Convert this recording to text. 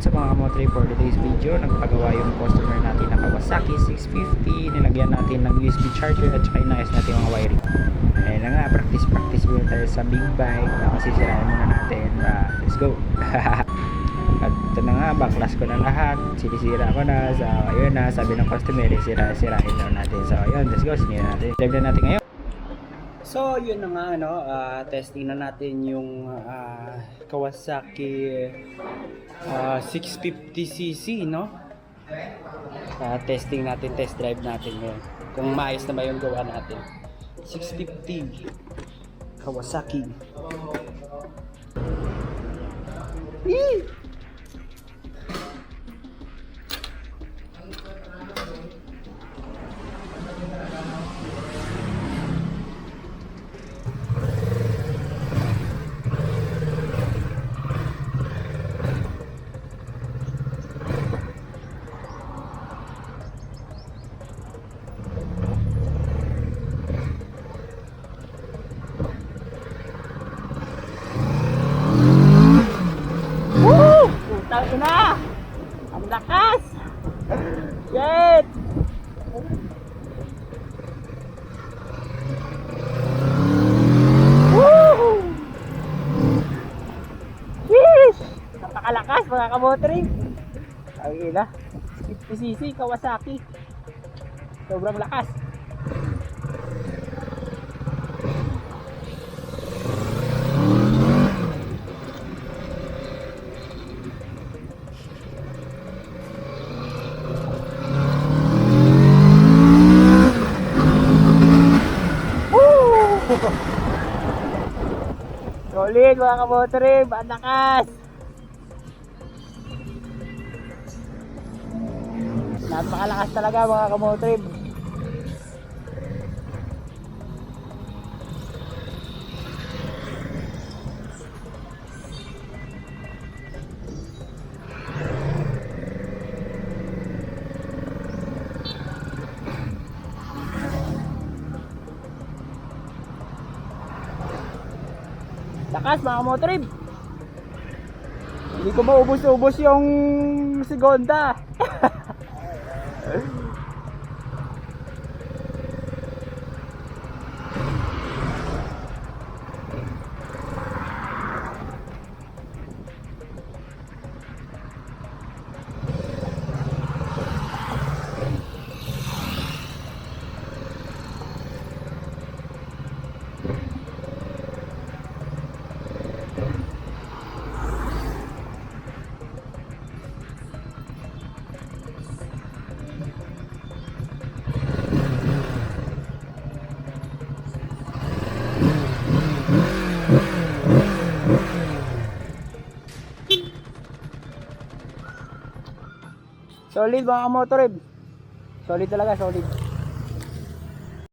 What's up mga kamotre, for today's video nagpagawa yung customer natin na Kawasaki 650. Nilagyan natin ng USB charger at saka inayos natin mga wiring. Ayun na nga, practice muna tayo sa big bike na masisirain muna natin. Let's go. At ito na nga, backlash ko na lahat, sinisira ko na. So ayun na, sabi ng customer, sirain daw natin. So ayun, let's go, sinira natin. Live na natin ngayon. So yun na nga, testing na natin yung Kawasaki 650cc, no? Testing natin, test drive natin yun, kung maayos na ba yung gawa natin. 650 Kawasaki. Putang ina! Ang lakas! Shit! Woo! Sheesh! Napakalakas mga kamotring! Ang ina! 50cc Kawasaki. Sobrang lakas. Solid mga kamotrib, ang lakas. Napakalakas talaga mga kamotrib. Lakas mga motrib. Hindi ko maubos-ubos yung Sigonda. Solid mga motorib. Solid talaga, solid.